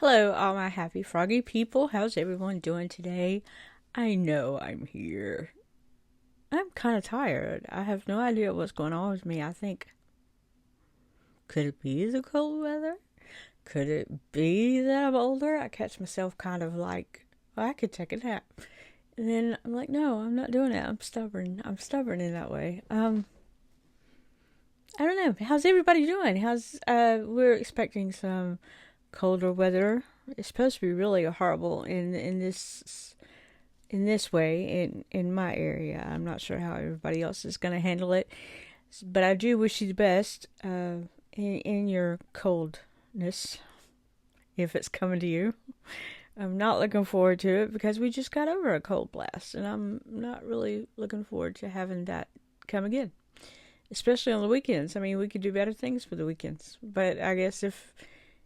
Hello, all my happy froggy people. How's everyone doing today? I know I'm here. I'm kind of tired. I have no idea what's going on with me. I think, could it be the cold weather? Could it be that I'm older? I catch myself kind of like, I could take a nap. And then I'm like, no, I'm not doing it. I'm stubborn. I'm stubborn in that way. I don't know. How's everybody doing? We're expecting some colder weather. It's supposed to be really horrible in this way in my area. I'm not sure how everybody else is going to handle it, but I do wish you the best in your coldness if it's coming to you. I'm not looking forward to it because we just got over a cold blast, and I'm not really looking forward to having that come again, especially on the weekends. I mean, we could do better things for the weekends, but I guess if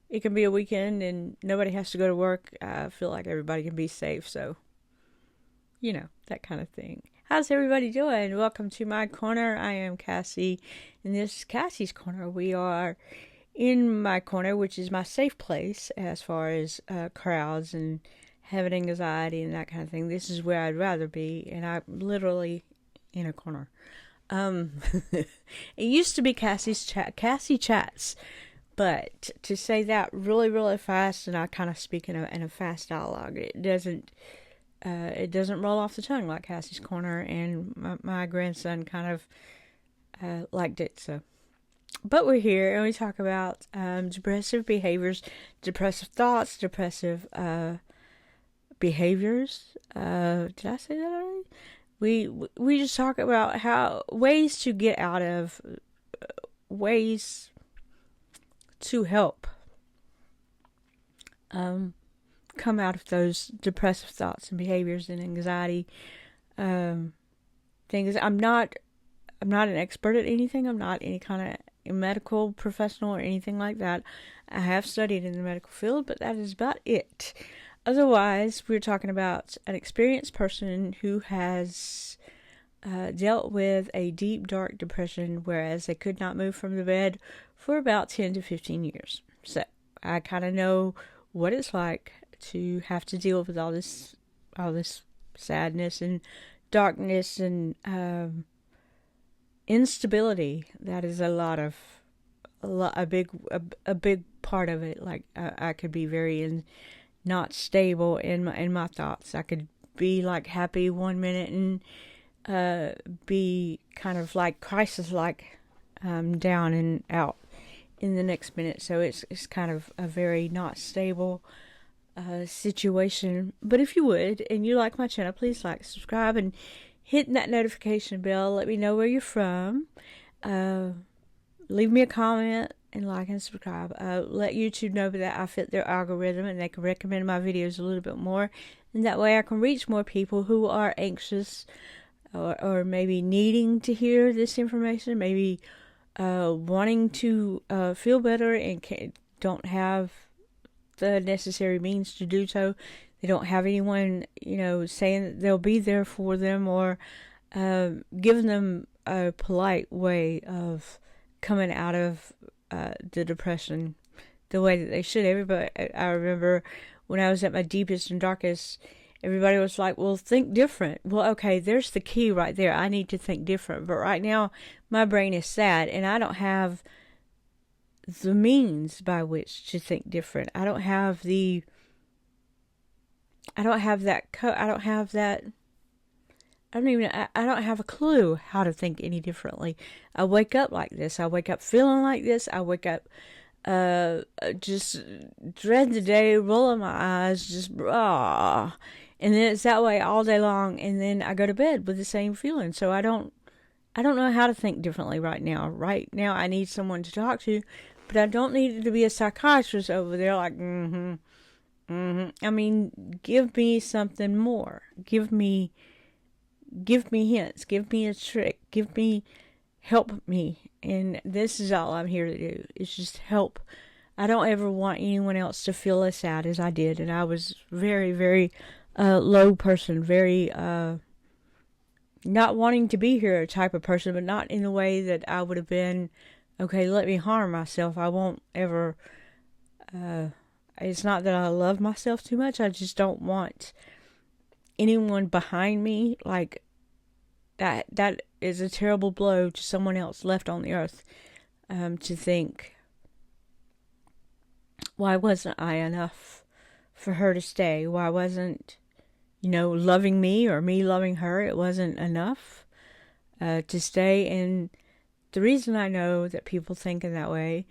it can be a weekend and nobody has to go to work, I feel like everybody can be safe. So, that kind of thing. How's everybody doing? Welcome to my corner. I am Cassie, and this is Cassie's Corner. We are in my corner, which is my safe place as far as crowds and having anxiety and that kind of thing. This is where I'd rather be, and I'm literally in a corner. It used to be Cassie Chats, but to say that really, really fast, and I kind of speak in a fast dialogue, it doesn't roll off the tongue like Cassie's Corner, and my grandson kind of liked it. So, but we're here and we talk about depressive behaviors, depressive thoughts, depressive behaviors. Did I say that already? We just talk about how ways to get out of ways to help come out of those depressive thoughts and behaviors and anxiety things. I'm not an expert at anything. I'm not any kind of medical professional or anything like that. I have studied in the medical field, but that is about it. Otherwise, we're talking about an experienced person who has dealt with a deep, dark depression, whereas they could not move from the bed for about 10 to 15 years. So I kind of know what it's like to have to deal with all this sadness and darkness and instability. That is a big part of it. Like I could be very not stable in my thoughts. I could be like happy one minute and be kind of like crisis like down and out in the next minute. So it's kind of a very not stable situation. But if you would and you like my channel, please like, subscribe, and hit that notification bell. Let me know where you're from. Leave me a comment and like and subscribe. Let YouTube know that I fit their algorithm and they can recommend my videos a little bit more, and that way I can reach more people who are anxious or maybe needing to hear this information, maybe wanting to feel better and don't have the necessary means to do so. They don't have anyone, saying that they'll be there for them or giving them a polite way of coming out of the depression the way that they should. Everybody, I remember when I was at my deepest and darkest, everybody was like, well, think different. Well, okay, there's the key right there. I need to think different. But right now, my brain is sad, and I don't have the means by which to think different. I don't have that I don't have a clue how to think any differently. I wake up like this. I wake up feeling like this. I wake up just dread the day, rolling my eyes, just and then it's that way all day long, and then I go to bed with the same feeling. So I don't know how to think differently right now. Right now I need someone to talk to, but I don't need it to be a psychiatrist over there like I mean, give me something more. Give me hints. Give me a trick. Help me. And this is all I'm here to do. It's just help. I don't ever want anyone else to feel as sad as I did. And I was very, very low person. Very not wanting to be here type of person, but not in the way that I would have been, okay, let me harm myself. I won't ever it's not that I love myself too much. I just don't want anyone behind me. Like, that is a terrible blow to someone else left on the earth. To think, why wasn't I enough for her to stay? Why wasn't, loving me or me loving her, it wasn't enough to stay? And the reason I know that people think in that way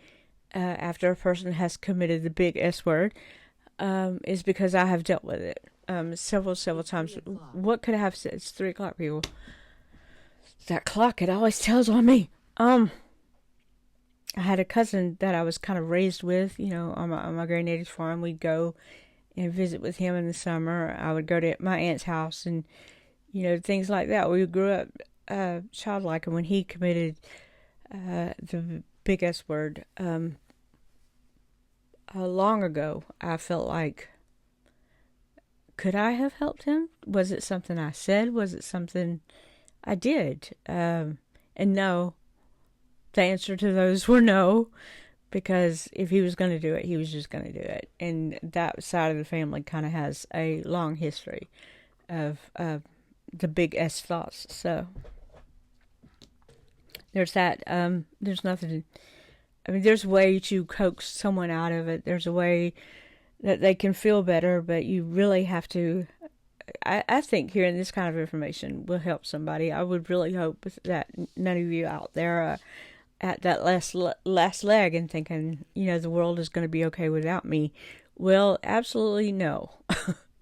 after a person has committed the big S word is because I have dealt with it several times. What could I have said? It's 3 o'clock, people. That clock, it always tells on me. I had a cousin that I was kind of raised with, on my Grand Natives farm. We'd go and visit with him in the summer. I would go to my aunt's house and, things like that. We grew up childlike. And when he committed the big S word long ago, I felt like, could I have helped him? Was it something I said? Was it something I did? And no. The answer to those were no, because if he was going to do it, he was just going to do it. And that side of the family kind of has a long history of the big S thoughts. So there's that. There's nothing. There's a way to coax someone out of it. There's a way that they can feel better, but you really have to. I think hearing this kind of information will help somebody. I would really hope that none of you out there at that last leg and thinking, the world is going to be okay without me. Well, absolutely no.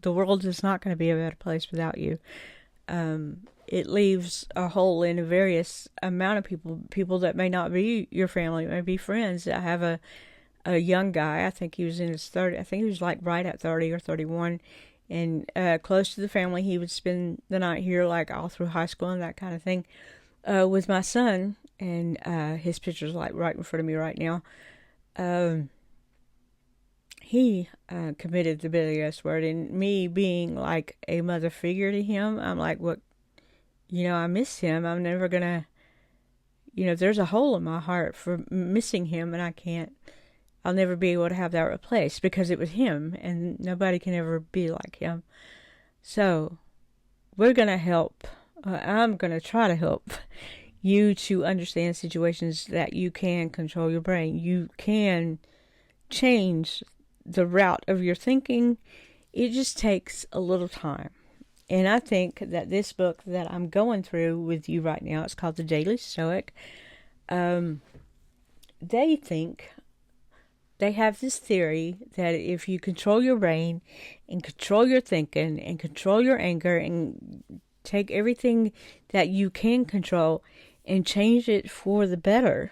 The world is not going to be a better place without you. It leaves a hole in a various amount of people that may not be your family, may be friends. I have a young guy, I think he was in his 30s, I think he was like right at 30 or 31, and close to the family. He would spend the night here like all through high school and that kind of thing with my son. And his picture's like right in front of me right now. He committed the big S word, and me being like a mother figure to him, I'm like, what? I miss him. I'm never gonna, there's a hole in my heart for missing him, and I'll never be able to have that replaced because it was him, and nobody can ever be like him. So we're gonna help. I'm gonna try to help you to understand situations that you can control your brain. You can change the route of your thinking. It just takes a little time. And I think that this book that I'm going through with you right now, it's called The Daily Stoic. They have this theory that if you control your brain and control your thinking and control your anger and take everything that you can control and change it for the better,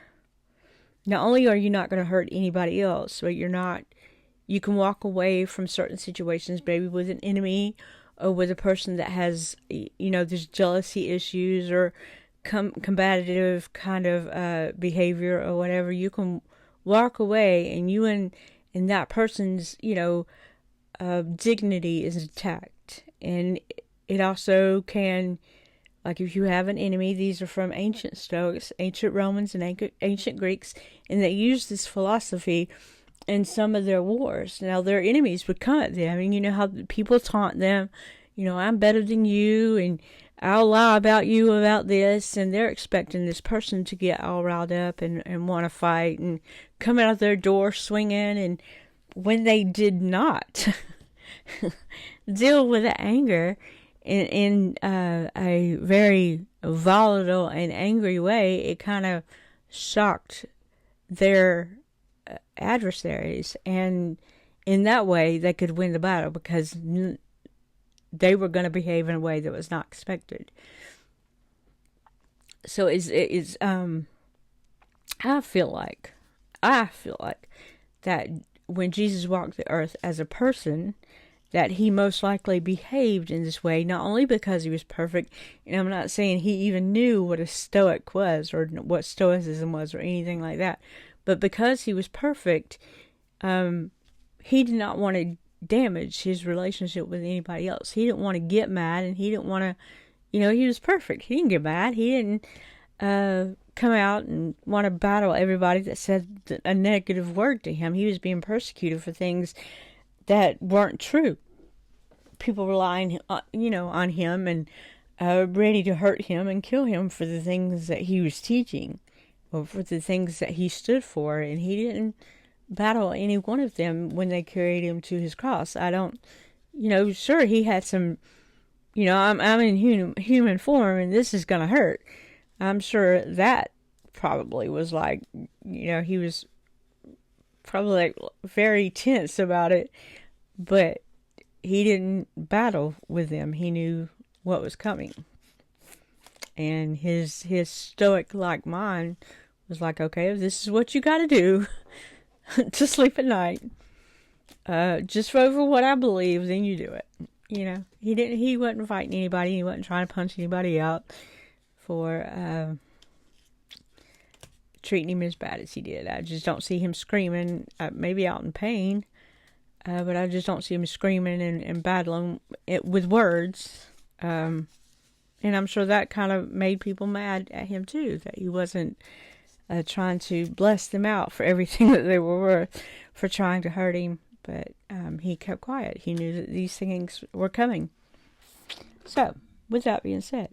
not only are you not going to hurt anybody else, but you can walk away from certain situations, maybe with an enemy or with a person that has, there's jealousy issues or combative kind of behavior or whatever. You can walk away and and that person's, dignity is intact. And it also can, like if you have an enemy, these are from ancient Stoics, ancient Romans, and ancient Greeks, and they used this philosophy in some of their wars. Now, their enemies would come at them, and how people taunt them, I'm better than you, and I'll lie about you about this, and they're expecting this person to get all riled up and want to fight and come out their door swinging, and when they did not deal with the anger in a very volatile and angry way, it kind of shocked their adversaries, and in that way they could win the battle because they were going to behave in a way that was not expected. So I feel like that when Jesus walked the earth as a person, that he most likely behaved in this way, not only because he was perfect, and I'm not saying he even knew what a Stoic was or what Stoicism was or anything like that, but because he was perfect, he did not want to damage his relationship with anybody else. He didn't want to get mad, and he didn't want to, he was perfect. He didn't get mad. He didn't come out and want to battle everybody that said a negative word to him. He was being persecuted for things that weren't true. People relying, on him and ready to hurt him and kill him for the things that he was teaching or for the things that he stood for. And he didn't battle any one of them when they carried him to his cross. I don't, sure, he had some, I'm in human form and this is going to hurt. I'm sure that probably was like, he was probably like very tense about it, but he didn't battle with them. He knew what was coming. And his stoic like mind was like, okay, if this is what you got to do to sleep at night, just for over what I believe, then you do it. He wasn't fighting anybody. He wasn't trying to punch anybody out for treating him as bad as he did. I just don't see him screaming, maybe out in pain, but I just don't see him screaming and battling it with words. And I'm sure that kind of made people mad at him too, that he wasn't trying to bless them out for everything that they were worth for trying to hurt him. But he kept quiet. He knew that these things were coming. So, with that being said,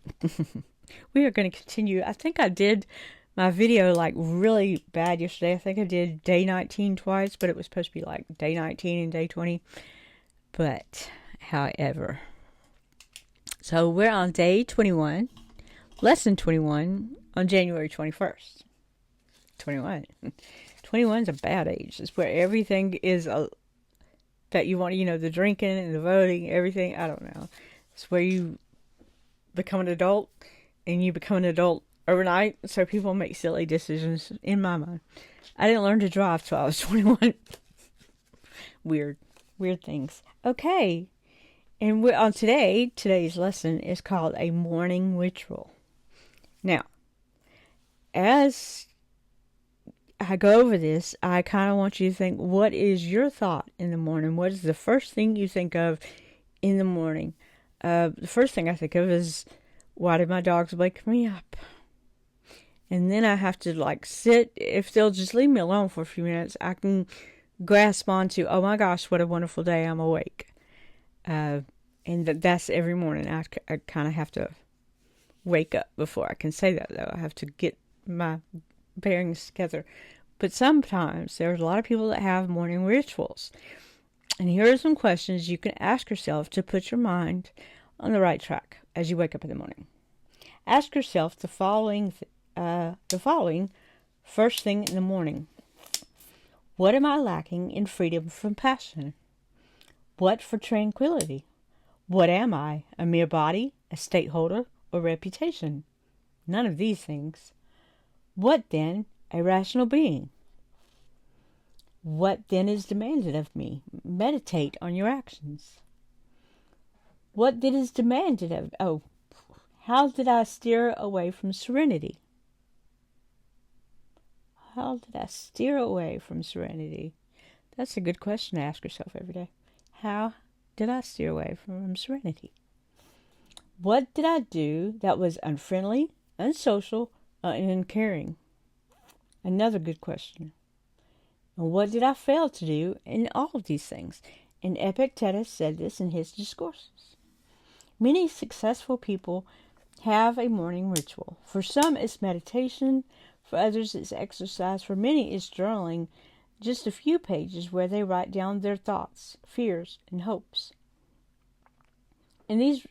we are going to continue. I think I did my video like really bad yesterday. I think I did day 19 twice, but it was supposed to be like day 19 and day 20. But, however, so we're on day 21, lesson 21 on January 21st. 21. 21 is a bad age. It's where everything is that you want, the drinking and the voting, everything. I don't know. It's where you become an adult and you become an adult overnight. So people make silly decisions in my mind. I didn't learn to drive till I was 21. Weird things. Okay. And we're on today's lesson is called a morning ritual. Now, as I go over this, I kind of want you to think, what is your thought in the morning? What is the first thing you think of in the morning? The first thing I think of is, why did my dogs wake me up? And then I have to sit. If they'll just leave me alone for a few minutes, I can grasp onto, oh my gosh, what a wonderful day, I'm awake. And that's every morning. I kind of have to wake up before I can say that, though. I have to get my bearings together. But sometimes there's a lot of people that have morning rituals. And here are some questions you can ask yourself to put your mind on the right track as you wake up in the morning. Ask yourself the following first thing in the morning. What am I lacking in freedom from passion? What for tranquility? What am I, a mere body, a stakeholder, or reputation? None of these things. What then, a rational being? What then is demanded of me? Meditate on your actions. What then is demanded of... how did I steer away from serenity? How did I steer away from serenity? That's a good question to ask yourself every day. How did I steer away from serenity? What did I do that was unfriendly, unsocial, and uncaring? Another good question. And what did I fail to do in all of these things? And Epictetus said this in his discourses. Many successful people have a morning ritual. For some, it's meditation. For others, it's exercise. For many, it's journaling, just a few pages where they write down their thoughts, fears, and hopes. In these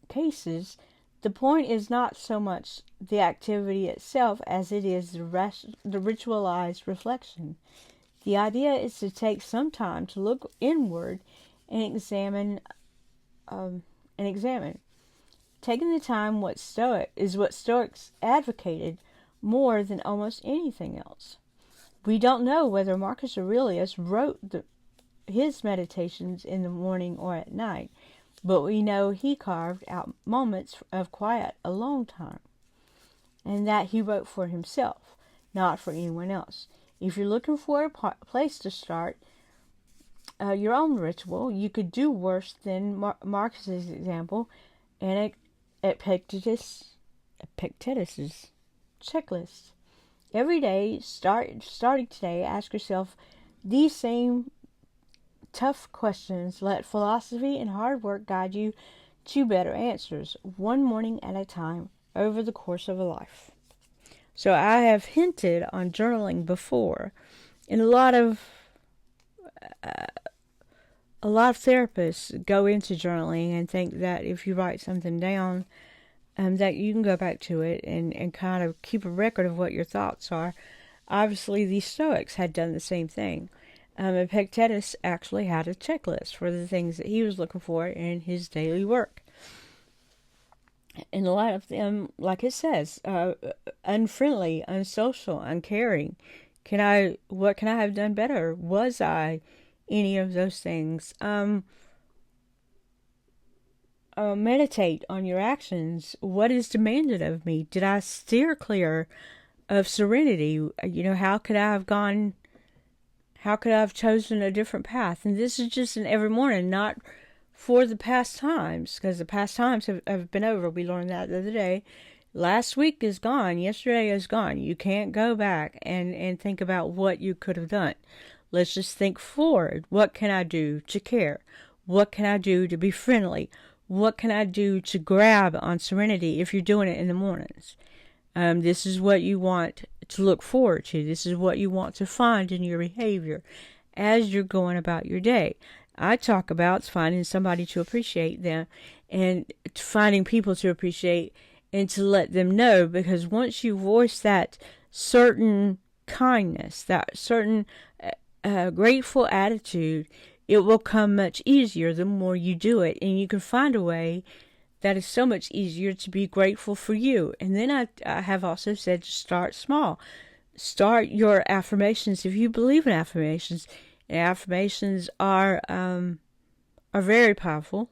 cases, the point is not so much the activity itself as it is the ritualized reflection. The idea is to take some time to look inward and examine. Taking the time what Stoics advocated more than almost anything else. We don't know whether Marcus Aurelius wrote his meditations in the morning or at night, but we know he carved out moments of quiet alone time, and that he wrote for himself, not for anyone else. If you're looking for a place to start your own ritual, you could do worse than Marcus's example and Epictetus's checklist. Every day, starting today, ask yourself these same tough questions. Let philosophy and hard work guide you to better answers, one morning at a time, over the course of a life. So I have hinted on journaling before, and a lot of therapists go into journaling and think that if you write something down, that you can go back to it and kind of keep a record of what your thoughts are. Obviously, the Stoics had done the same thing. Epictetus actually had a checklist for the things that he was looking for in his daily work. And a lot of them, like it says, unfriendly, unsocial, uncaring. What can I have done better? Was I any of those things? Meditate on your actions. What is demanded of me? Did I steer clear of serenity? How could I have chosen a different path? And this is just an every morning, not for the past times, because the past times have been over. We learned that the other day. Last week is gone. Yesterday is gone. You can't go back and think about what you could have done. Let's just think forward. What can I do to care? What can I do to be friendly? What can I do to grab on serenity if you're doing it in the mornings? This is what you want to look forward to. This is what you want to find in your behavior as you're going about your day. I talk about finding somebody to appreciate them and finding people to appreciate and to let them know, because once you voice that certain kindness, that certain grateful attitude, it will come much easier the more you do it. And you can find a way that is so much easier to be grateful for you. And then I have also said to start small. Start your affirmations if you believe in affirmations. And affirmations are very powerful.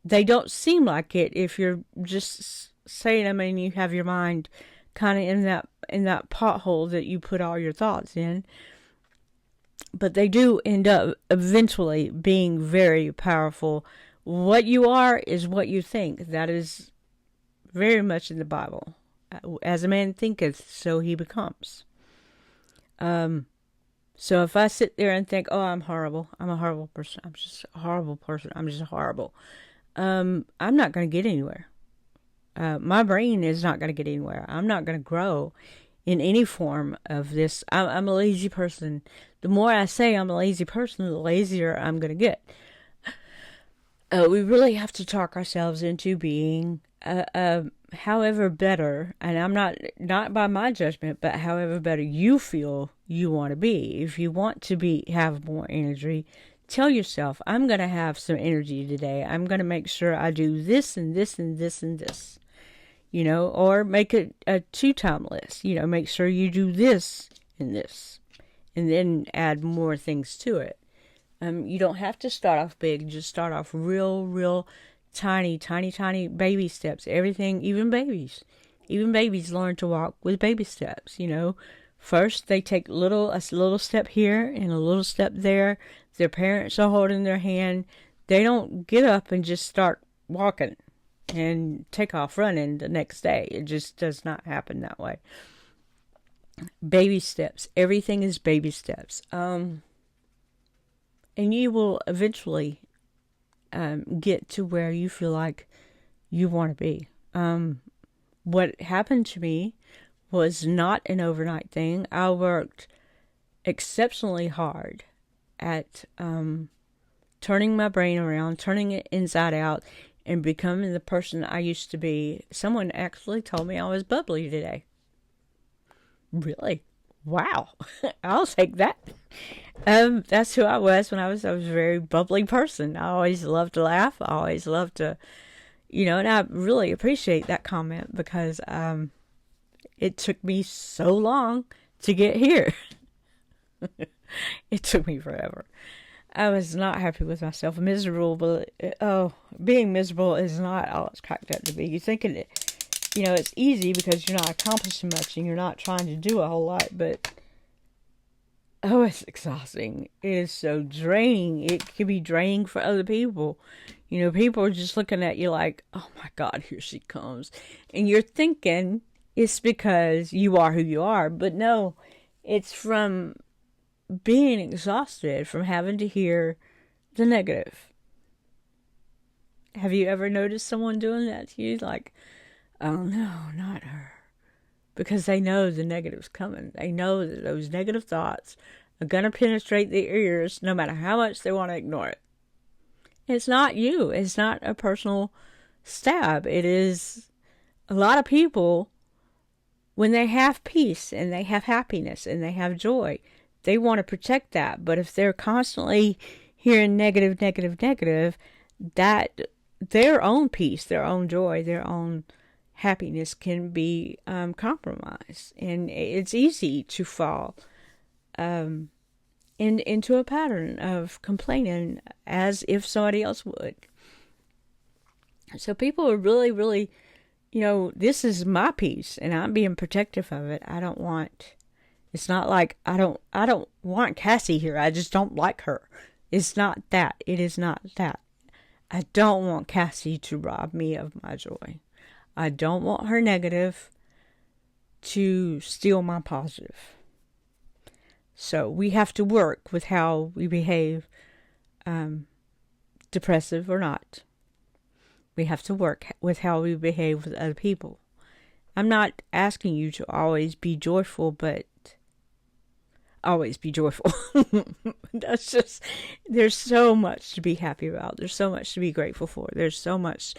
They don't seem like it if you're just saying them and you have your mind kind of in that pothole that you put all your thoughts in. But they do end up eventually being very powerful. What you are is what you think. That is very much in the Bible. As a man thinketh, so he becomes. So if I sit there and think, oh, I'm horrible. I'm a horrible person. I'm just a horrible person. I'm just horrible. I'm not going to get anywhere. My brain is not going to get anywhere. I'm not going to grow in any form of this. I'm a lazy person. The more I say I'm a lazy person, the lazier I'm going to get. We really have to talk ourselves into being, however better, and I'm not by my judgment, but however better you feel you want to be. If you want to have more energy, tell yourself, I'm going to have some energy today. I'm going to make sure I do this and this and this and this. Or make it a 2-time list. Make sure you do this and this, and then add more things to it. You don't have to start off big. Just start off real tiny baby steps. Everything, even babies learn to walk with baby steps. First they take a little step here and a little step there. Their parents are holding their hand. They don't get up and just start walking and take off running the next day. It just does not happen that way. Baby steps. Everything is baby steps. And you will eventually get to where you feel like you want to be. What happened to me was not an overnight thing. I worked exceptionally hard at turning my brain around, turning it inside out, and becoming the person I used to be. Someone actually told me I was bubbly today. Really? Wow. I'll take that. That's who I was when I was a very bubbly person. I always loved to laugh. I always loved to, and I really appreciate that comment because it took me so long to get here. It took me forever. I was not happy with myself. Miserable, but being miserable is not all it's cracked up to be. You think it's easy because you're not accomplishing much and you're not trying to do a whole lot, but it's exhausting. It is so draining. It can be draining for other people. People are just looking at you like, oh my God, here she comes. And you're thinking it's because you are who you are. But no, it's from being exhausted from having to hear the negative. Have you ever noticed someone doing that to you? Like, oh no, not her. Because they know the negative's coming. They know that those negative thoughts are going to penetrate their ears no matter how much they want to ignore it. It's not you. It's not a personal stab. It is a lot of people, when they have peace and they have happiness and they have joy, they want to protect that. But if they're constantly hearing negative, negative, negative, that their own peace, their own joy, their own happiness can be compromised. And it's easy to fall into a pattern of complaining as if somebody else would. So people are really, really, this is my peace and I'm being protective of it. It's not like I don't want Cassie here. I just don't like her. It's not that. It is not that. I don't want Cassie to rob me of my joy. I don't want her negative to steal my positive. So we have to work with how we behave, depressive or not. We have to work with how we behave with other people. I'm not asking you to always be joyful, but always be joyful. That's just, there's so much to be happy about. There's so much to be grateful for. There's so much,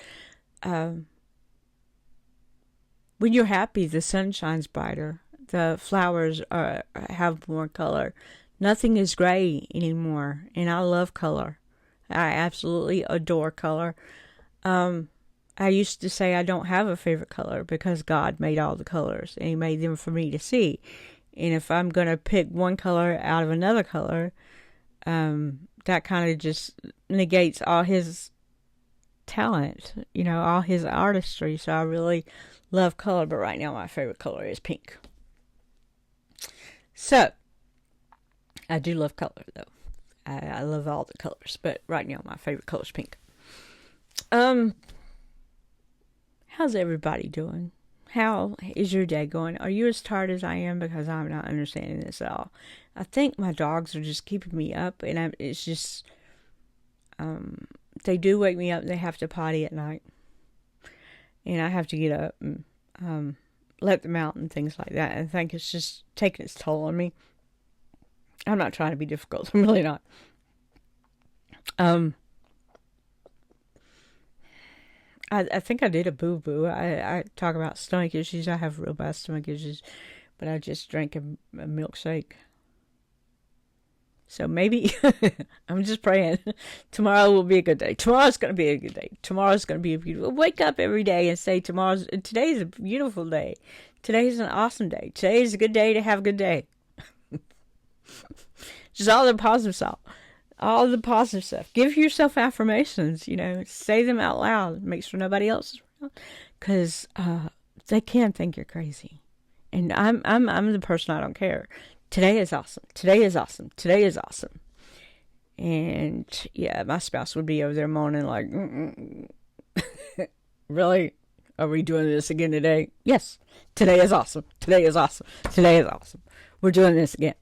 when you're happy, the sun shines brighter. The flowers have more color. Nothing is gray anymore. And I love color. I absolutely adore color. I used to say I don't have a favorite color because God made all the colors and He made them for me to see. And if I'm going to pick one color out of another color, that kind of just negates all His talent, all His artistry. So I really love color, but right now my favorite color is pink. So, I do love color though. I love all the colors, but right now my favorite color is pink. How's everybody doing? How is your day going? Are you as tired as I am? Because I'm not understanding this at all. I think my dogs are just keeping me up, and it's just, they do wake me up. They have to potty at night, and I have to get up and let them out and things like that. I think it's just taking its toll on me. I'm not trying to be difficult. I'm really not. I think I did a boo-boo. I talk about stomach issues. I have real bad stomach issues, but I just drank a milkshake. So maybe, I'm just praying, tomorrow will be a good day. Tomorrow's going to be a good day. Tomorrow's going to be a beautiful, wake up every day and say today's a beautiful day. Today's an awesome day. Today's a good day to have a good day. Just all the positive stuff. All the positive stuff. Give yourself affirmations, say them out loud. Make sure nobody else is around. Because they can think you're crazy. And I'm the person, I don't care. Today is awesome. Today is awesome. Today is awesome. And yeah, my spouse would be over there moaning like, really? Are we doing this again today? Yes. Today is awesome. Today is awesome. Today is awesome. We're doing this again.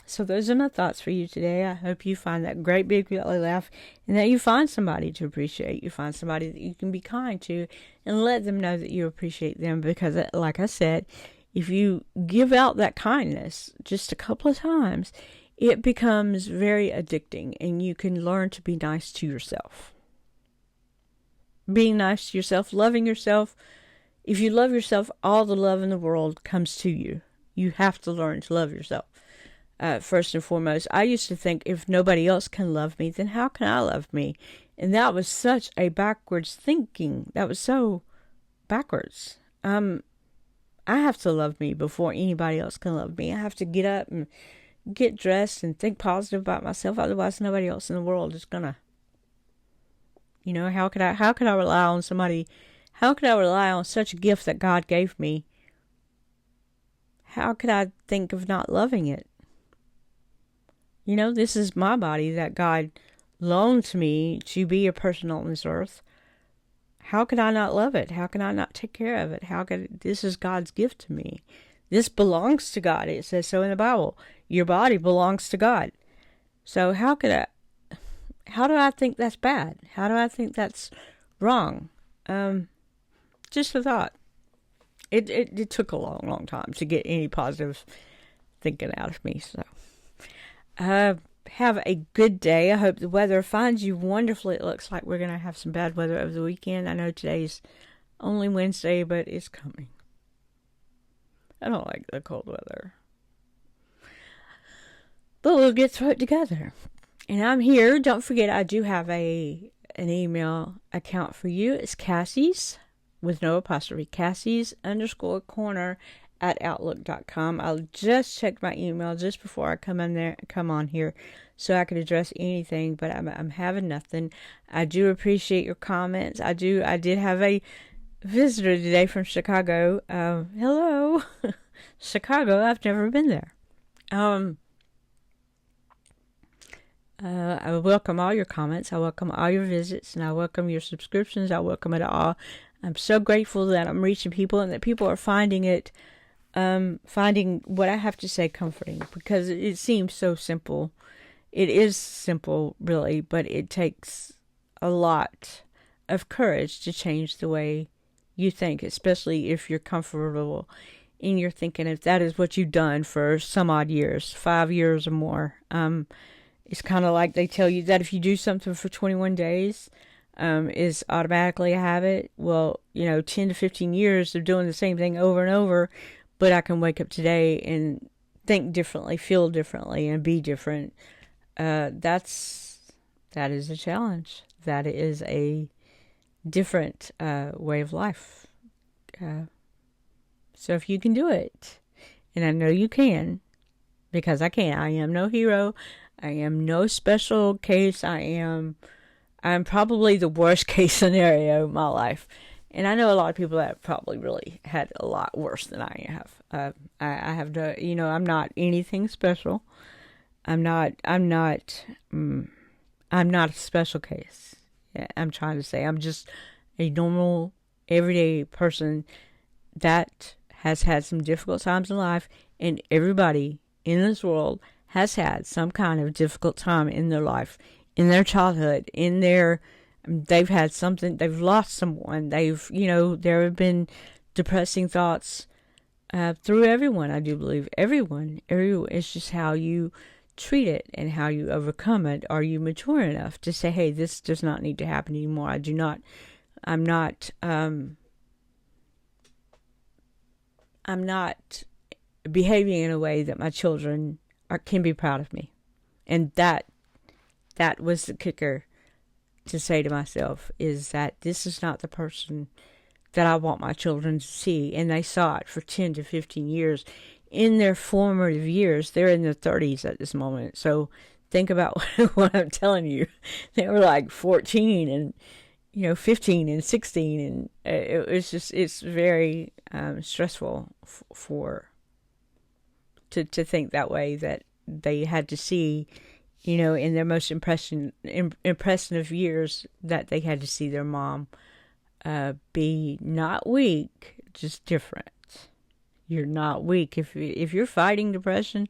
So those are my thoughts for you today. I hope you find that great big belly laugh and that you find somebody to appreciate. You find somebody that you can be kind to and let them know that you appreciate them, because like I said, if you give out that kindness just a couple of times, it becomes very addicting and you can learn to be nice to yourself. Being nice to yourself, loving yourself. If you love yourself, all the love in the world comes to you. You have to learn to love yourself. First and foremost, I used to think if nobody else can love me, then how can I love me? And that was such a backwards thinking. That was so backwards. I have to love me before anybody else can love me. I have to get up and get dressed and think positive about myself. Otherwise, nobody else in the world is gonna. How could I rely on somebody? How could I rely on such a gift that God gave me? How could I think of not loving it? This is my body that God loaned to me to be a person on this earth. how could I not love it? How can I not take care of it? This is God's gift to me. This belongs to God. It says so in the Bible. Your body belongs to God. So how do I think that's bad? How do I think that's wrong? Just a thought. It took a long, long time to get any positive thinking out of me. So, have a good day. I hope the weather finds you wonderfully. It looks like we're going to have some bad weather over the weekend. I know today's only Wednesday, but it's coming. I don't like the cold weather. But we'll get through it together. And I'm here. Don't forget, I do have an email account for you. It's Cassie's, with no apostrophe, Cassie's_corner at outlook.com. I'll just check my email just before I come on here, so I could address anything, but I'm having nothing. I do appreciate your comments. I did have a visitor today from Chicago. Hello, Chicago. I've never been there. I welcome all your comments. I welcome all your visits, and I welcome your subscriptions. I welcome it all. I'm so grateful that I'm reaching people and that people are finding what I have to say comforting, because it seems so simple. It is simple, really, but it takes a lot of courage to change the way you think, especially if you're comfortable in your thinking, if that is what you've done for some odd years, 5 years or more. It's kind of like they tell you that if you do something for 21 days, is automatically a habit. Well, 10 to 15 years of doing the same thing over and over, but I can wake up today and think differently, feel differently, and be different. That is a challenge. That is a different way of life. So if you can do it, and I know you can, because I can. I am no hero. I am no special case. I'm probably the worst case scenario in my life. And I know a lot of people that probably really had a lot worse than I have. I have no, I'm not anything special. I'm not a special case. I'm trying to say I'm just a normal, everyday person that has had some difficult times in life, and everybody in this world has had some kind of difficult time in their life, in their childhood, they've had something, they've lost someone, there have been depressing thoughts through everyone, I do believe. Everyone. It's just how you treat it and how you overcome it. Are you mature enough to say, hey, this does not need to happen anymore? I'm not behaving in a way that my children can be proud of me. And that was the kicker to say to myself, is that this is not the person that I want my children to see. And they saw it for 10 to 15 years. In their formative years, they're in their 30s at this moment. So think about what I'm telling you. They were like 14 and 15 and 16, and it's very stressful to think that way, that they had to see, in their most impressive years, that they had to see their mom be not weak, just different. You're not weak. If you're fighting depression,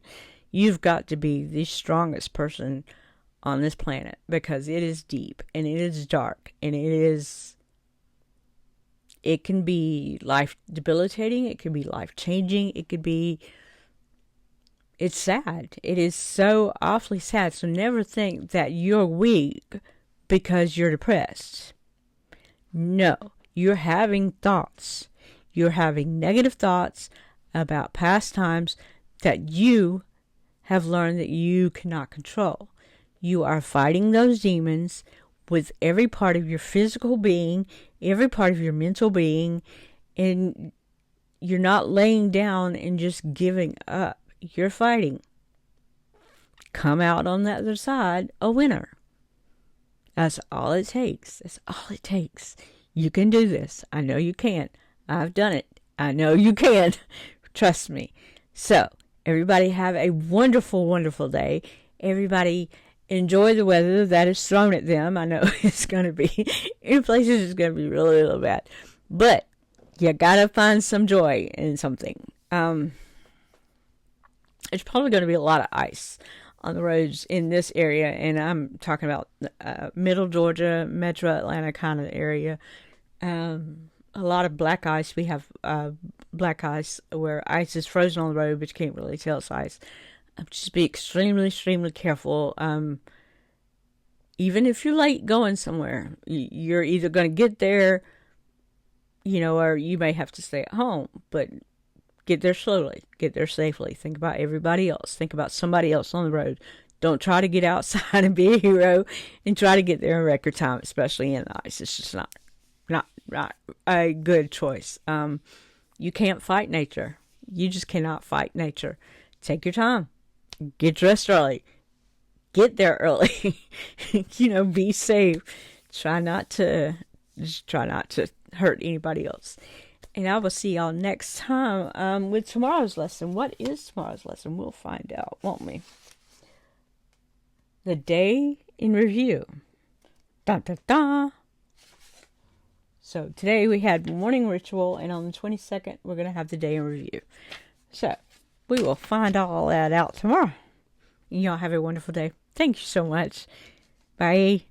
you've got to be the strongest person on this planet, because it is deep and it is dark and it can be life debilitating. It can be life changing. It's sad. It is so awfully sad. So never think that you're weak because you're depressed. No, you're having thoughts. You're having negative thoughts about past times that you have learned that you cannot control. You are fighting those demons with every part of your physical being, every part of your mental being, and you're not laying down and just giving up. You're fighting. Come out on the other side a winner. That's all it takes. That's all it takes. You can do this. I know you can. I've done it. I know you can. Trust me. So, everybody have a wonderful, wonderful day. Everybody enjoy the weather that is thrown at them. I know it's going to be, in places, it's going to be really, really bad. But you got to find some joy in something. There's probably going to be a lot of ice on the roads in this area, and I'm talking about middle Georgia, metro Atlanta kind of area. A lot of black ice. We have black ice where ice is frozen on the road, but you can't really tell it's ice. Just be extremely, extremely careful. Even if you're late going somewhere, you're either going to get there, or you may have to stay at home, but get there slowly, get there safely. Think about everybody else. Think about somebody else on the road. Don't try to get outside and be a hero and try to get there in record time, especially in the ice. It's just not a good choice. You can't fight nature. You just cannot fight nature. Take your time. Get dressed early. Get there early. Be safe. Try not to hurt anybody else. And I will see y'all next time with tomorrow's lesson. What is tomorrow's lesson? We'll find out, won't we? The day in review. Dun, dun, dun. So today we had morning ritual, and on the 22nd, we're going to have the day in review. So we will find all that out tomorrow. Y'all have a wonderful day. Thank you so much. Bye.